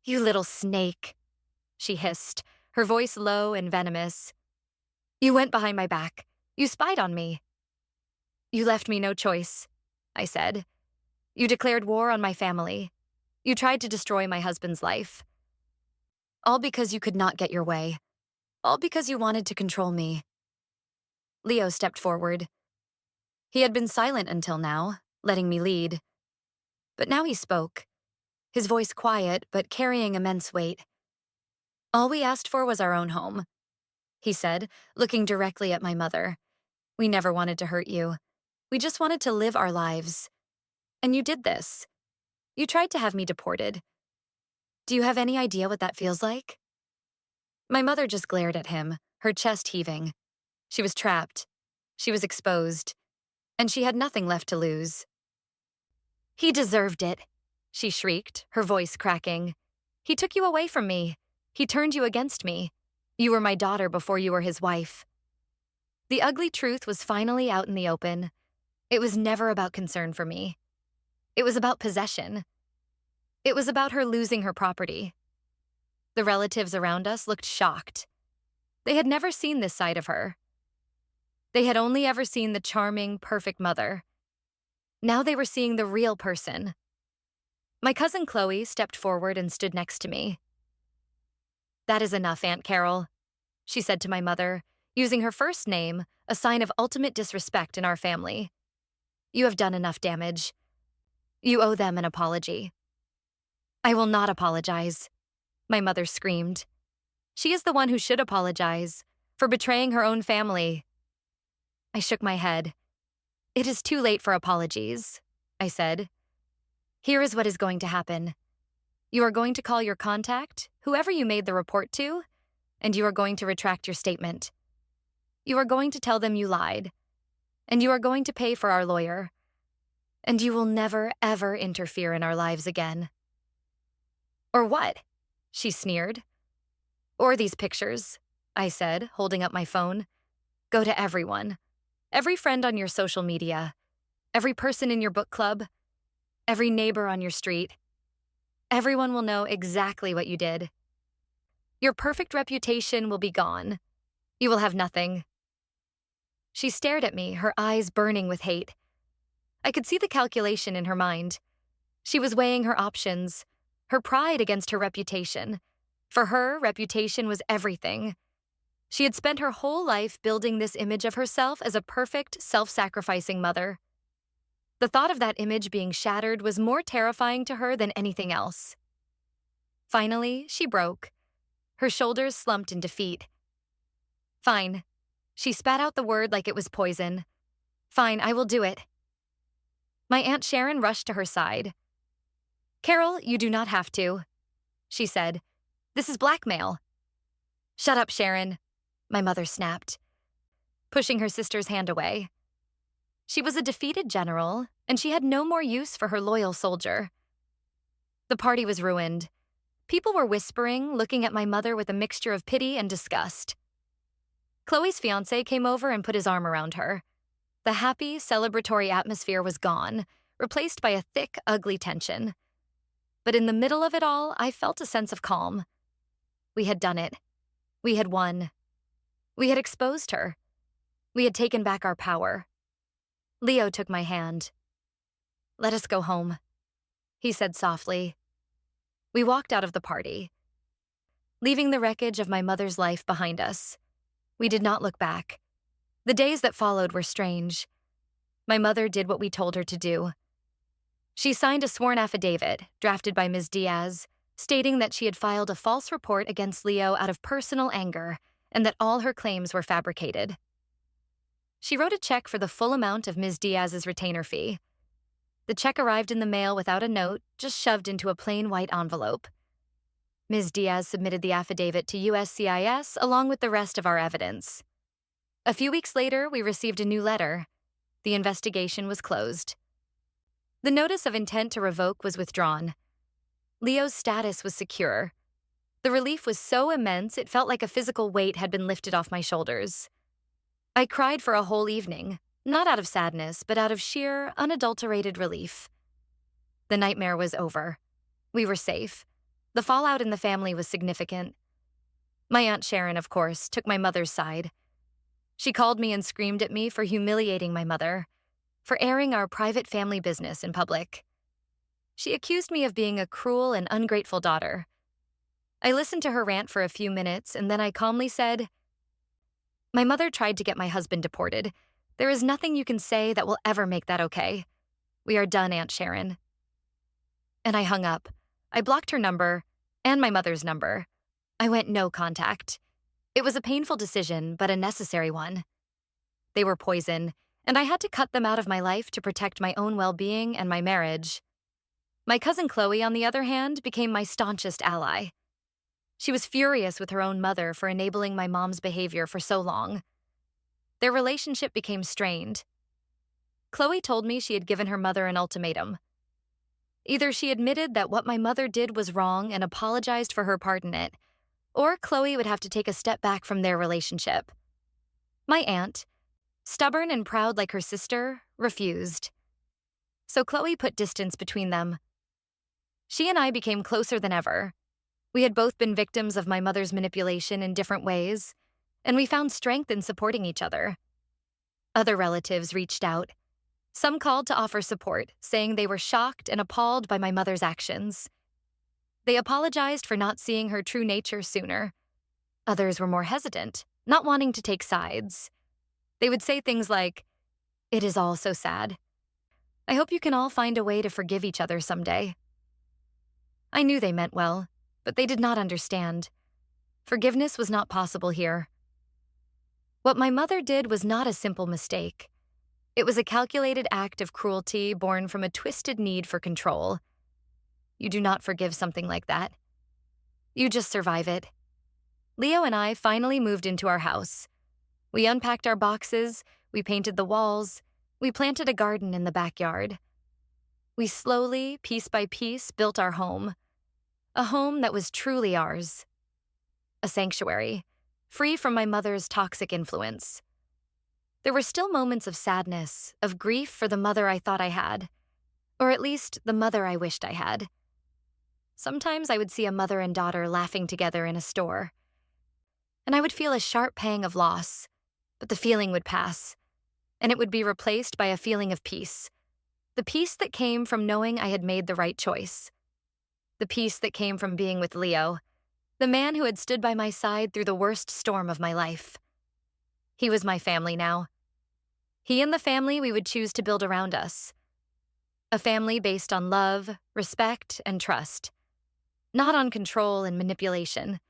"You little snake," she hissed, her voice low and venomous. "You went behind my back. You spied on me." "You left me no choice," I said. "You declared war on my family. You tried to destroy my husband's life. All because you could not get your way. All because you wanted to control me." Leo stepped forward. He had been silent until now, letting me lead. But now he spoke, his voice quiet but carrying immense weight. "All we asked for was our own home," he said, looking directly at my mother. "We never wanted to hurt you. We just wanted to live our lives. And you did this. You tried to have me deported. Do you have any idea what that feels like?" My mother just glared at him, her chest heaving. She was trapped. She was exposed. And she had nothing left to lose. "He deserved it," she shrieked, her voice cracking. "He took you away from me. He turned you against me. You were my daughter before you were his wife." The ugly truth was finally out in the open. It was never about concern for me. It was about possession. It was about her losing her property. The relatives around us looked shocked. They had never seen this side of her. They had only ever seen the charming, perfect mother. Now they were seeing the real person. My cousin Chloe stepped forward and stood next to me. "That is enough, Aunt Carol," she said to my mother, using her first name, a sign of ultimate disrespect in our family. "You have done enough damage. You owe them an apology." "I will not apologize," my mother screamed. "She is the one who should apologize for betraying her own family." I shook my head. "It is too late for apologies," I said. "Here is what is going to happen. You are going to call your contact, whoever you made the report to, and you are going to retract your statement. You are going to tell them you lied, and you are going to pay for our lawyer, and you will never, ever interfere in our lives again." "Or what?" she sneered. "Or these pictures," I said, holding up my phone. "Go to everyone. Every friend on your social media. Every person in your book club. Every neighbor on your street. Everyone will know exactly what you did. Your perfect reputation will be gone. You will have nothing." She stared at me, her eyes burning with hate. I could see the calculation in her mind. She was weighing her options, her pride against her reputation. For her, reputation was everything. She had spent her whole life building this image of herself as a perfect, self-sacrificing mother. The thought of that image being shattered was more terrifying to her than anything else. Finally, she broke. Her shoulders slumped in defeat. "Fine." She spat out the word like it was poison. "Fine, I will do it." My Aunt Sharon rushed to her side. "Carol, you do not have to," she said. "This is blackmail." "Shut up, Sharon," my mother snapped, pushing her sister's hand away. She was a defeated general, and she had no more use for her loyal soldier. The party was ruined. People were whispering, looking at my mother with a mixture of pity and disgust. Chloe's fiancé came over and put his arm around her. The happy, celebratory atmosphere was gone, replaced by a thick, ugly tension. But in the middle of it all, I felt a sense of calm. We had done it. We had won. We had exposed her. We had taken back our power. Leo took my hand. "Let us go home," he said softly. We walked out of the party, leaving the wreckage of my mother's life behind us. We did not look back. The days that followed were strange. My mother did what we told her to do. She signed a sworn affidavit, drafted by Ms. Diaz, stating that she had filed a false report against Leo out of personal anger and that all her claims were fabricated. She wrote a check for the full amount of Ms. Diaz's retainer fee. The check arrived in the mail without a note, just shoved into a plain white envelope. Ms. Diaz submitted the affidavit to USCIS along with the rest of our evidence. A few weeks later, we received a new letter. The investigation was closed. The notice of intent to revoke was withdrawn. Leo's status was secure. The relief was so immense it felt like a physical weight had been lifted off my shoulders. I cried for a whole evening, not out of sadness, but out of sheer, unadulterated relief. The nightmare was over. We were safe. The fallout in the family was significant. My Aunt Sharon, of course, took my mother's side. She called me and screamed at me for humiliating my mother, for airing our private family business in public. She accused me of being a cruel and ungrateful daughter. I listened to her rant for a few minutes, and then I calmly said, "My mother tried to get my husband deported. There is nothing you can say that will ever make that okay. We are done, Aunt Sharon." And I hung up. I blocked her number and my mother's number. I went no contact. It was a painful decision, but a necessary one. They were poison, and I had to cut them out of my life to protect my own well-being and my marriage. My cousin Chloe, on the other hand, became my staunchest ally. She was furious with her own mother for enabling my mom's behavior for so long. Their relationship became strained. Chloe told me she had given her mother an ultimatum. Either she admitted that what my mother did was wrong and apologized for her part in it, or Chloe would have to take a step back from their relationship. My aunt, stubborn and proud like her sister, refused. So Chloe put distance between them. She and I became closer than ever. We had both been victims of my mother's manipulation in different ways, and we found strength in supporting each other. Other relatives reached out. Some called to offer support, saying they were shocked and appalled by my mother's actions. They apologized for not seeing her true nature sooner. Others were more hesitant, not wanting to take sides. They would say things like, "It is all so sad. I hope you can all find a way to forgive each other someday." I knew they meant well, but they did not understand. Forgiveness was not possible here. What my mother did was not a simple mistake. It was a calculated act of cruelty born from a twisted need for control. You do not forgive something like that. You just survive it. Leo and I finally moved into our house. We unpacked our boxes, we painted the walls, we planted a garden in the backyard. We slowly, piece by piece, built our home. A home that was truly ours. A sanctuary, free from my mother's toxic influence. There were still moments of sadness, of grief for the mother I thought I had, or at least the mother I wished I had. Sometimes I would see a mother and daughter laughing together in a store, and I would feel a sharp pang of loss, but the feeling would pass, and it would be replaced by a feeling of peace. The peace that came from knowing I had made the right choice. The peace that came from being with Leo, the man who had stood by my side through the worst storm of my life. He was my family now. He and the family we would choose to build around us. A family based on love, respect, and trust. Not on control and manipulation.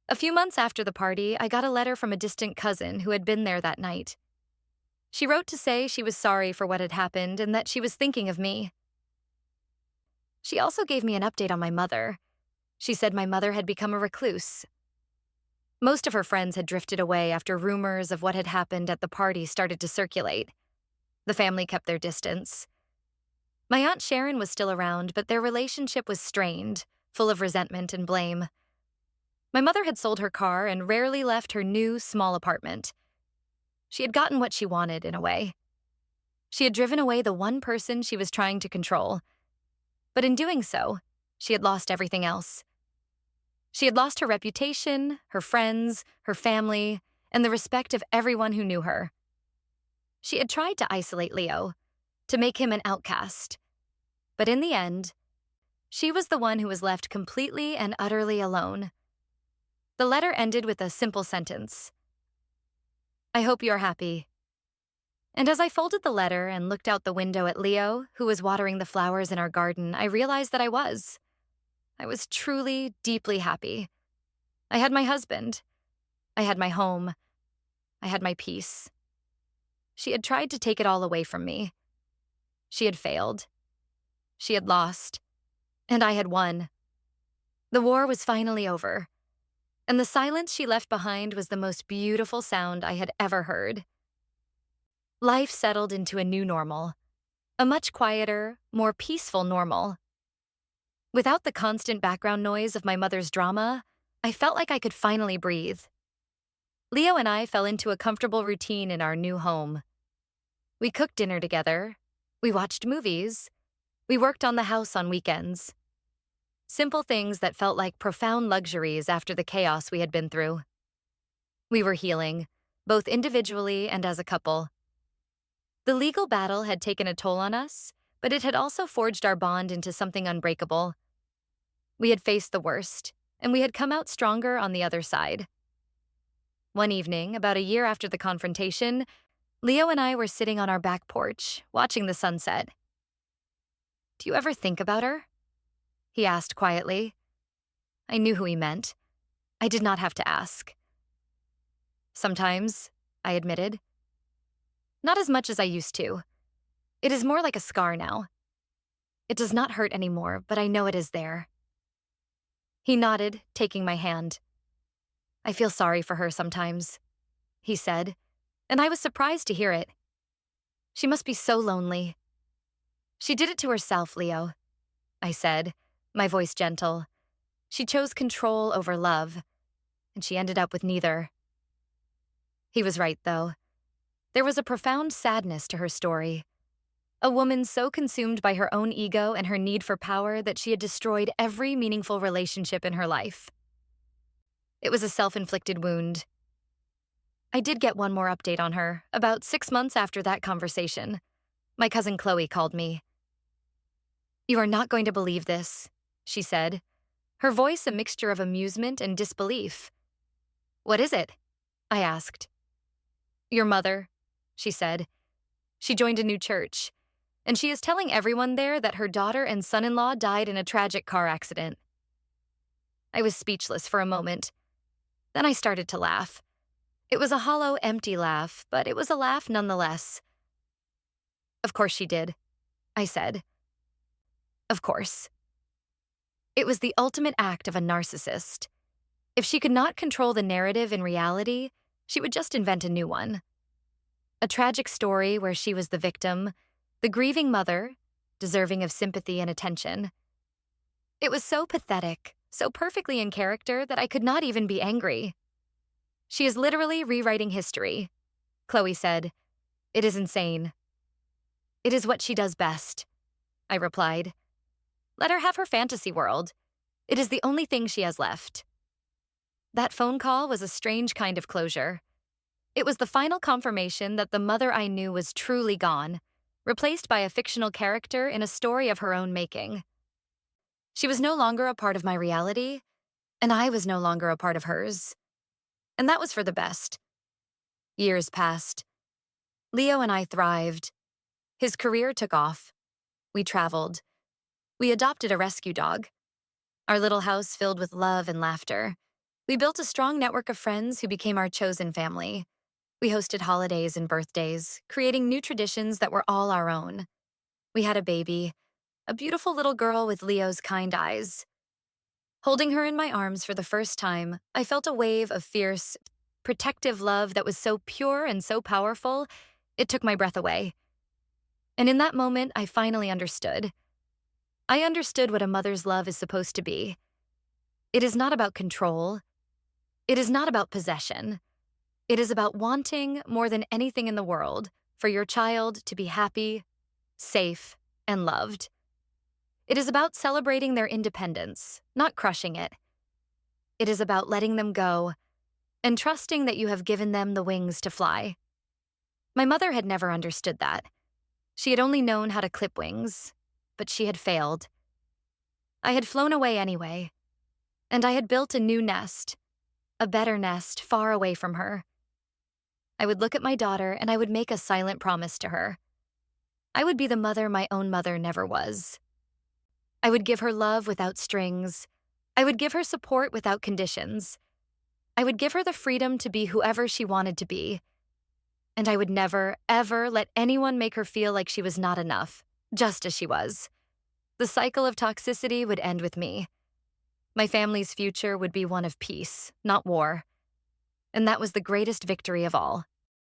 A few months after the party, I got a letter from a distant cousin who had been there that night. She wrote to say she was sorry for what had happened and that she was thinking of me. She also gave me an update on my mother. She said my mother had become a recluse. Most of her friends had drifted away after rumors of what had happened at the party started to circulate. The family kept their distance. My Aunt Sharon was still around, but their relationship was strained, full of resentment and blame. My mother had sold her car and rarely left her new, small apartment. She had gotten what she wanted, in a way. She had driven away the one person she was trying to control. But in doing so, she had lost everything else. She had lost her reputation, her friends, her family, and the respect of everyone who knew her. She had tried to isolate Leo, to make him an outcast. But in the end, she was the one who was left completely and utterly alone. The letter ended with a simple sentence. "I hope you're happy." And as I folded the letter and looked out the window at Leo, who was watering the flowers in our garden, I realized that I was. I was truly, deeply happy. I had my husband. I had my home. I had my peace. She had tried to take it all away from me. She had failed. She had lost. And I had won. The war was finally over. And the silence she left behind was the most beautiful sound I had ever heard. Life settled into a new normal. A much quieter, more peaceful normal. Without the constant background noise of my mother's drama, I felt like I could finally breathe. Leo and I fell into a comfortable routine in our new home. We cooked dinner together. We watched movies. We worked on the house on weekends. Simple things that felt like profound luxuries after the chaos we had been through. We were healing, both individually and as a couple. The legal battle had taken a toll on us, but it had also forged our bond into something unbreakable. We had faced the worst, and we had come out stronger on the other side. One evening, about a year after the confrontation, Leo and I were sitting on our back porch, watching the sunset. "Do you ever think about her?" he asked quietly. I knew who he meant. I did not have to ask. "Sometimes," I admitted. "Not as much as I used to. It is more like a scar now. It does not hurt anymore, but I know it is there." He nodded, taking my hand. "I feel sorry for her sometimes," he said, and I was surprised to hear it. "She must be so lonely." "She did it to herself, Leo," I said, my voice gentle. "She chose control over love, and she ended up with neither." He was right, though. There was a profound sadness to her story. A woman so consumed by her own ego and her need for power that she had destroyed every meaningful relationship in her life. It was a self-inflicted wound. I did get one more update on her, about 6 months after that conversation. My cousin Chloe called me. "You are not going to believe this," she said, her voice a mixture of amusement and disbelief. "What is it?" I asked. "Your mother," she said. "She joined a new church, and she is telling everyone there that her daughter and son-in-law died in a tragic car accident." I was speechless for a moment. Then I started to laugh. It was a hollow, empty laugh, but it was a laugh nonetheless. "Of course she did," I said. "Of course." It was the ultimate act of a narcissist. If she could not control the narrative in reality, she would just invent a new one. A tragic story where she was the victim, the grieving mother, deserving of sympathy and attention. It was so pathetic, so perfectly in character that I could not even be angry. "She is literally rewriting history," Chloe said. "It is insane." "It is what she does best," I replied. "Let her have her fantasy world. It is the only thing she has left." That phone call was a strange kind of closure. It was the final confirmation that the mother I knew was truly gone, replaced by a fictional character in a story of her own making. She was no longer a part of my reality, and I was no longer a part of hers. And that was for the best. Years passed. Leo and I thrived. His career took off. We traveled. We adopted a rescue dog. Our little house filled with love and laughter. We built a strong network of friends who became our chosen family. We hosted holidays and birthdays, creating new traditions that were all our own. We had a baby, a beautiful little girl with Leo's kind eyes. Holding her in my arms for the first time, I felt a wave of fierce, protective love that was so pure and so powerful, it took my breath away. And in that moment, I finally understood. I understood what a mother's love is supposed to be. It is not about control. It is not about possession. It is about wanting, more than anything in the world, for your child to be happy, safe, and loved. It is about celebrating their independence, not crushing it. It is about letting them go and trusting that you have given them the wings to fly. My mother had never understood that. She had only known how to clip wings, but she had failed. I had flown away anyway, and I had built a new nest, a better nest far away from her. I would look at my daughter and I would make a silent promise to her. I would be the mother my own mother never was. I would give her love without strings. I would give her support without conditions. I would give her the freedom to be whoever she wanted to be. And I would never, ever let anyone make her feel like she was not enough, just as she was. The cycle of toxicity would end with me. My family's future would be one of peace, not war. And that was the greatest victory of all.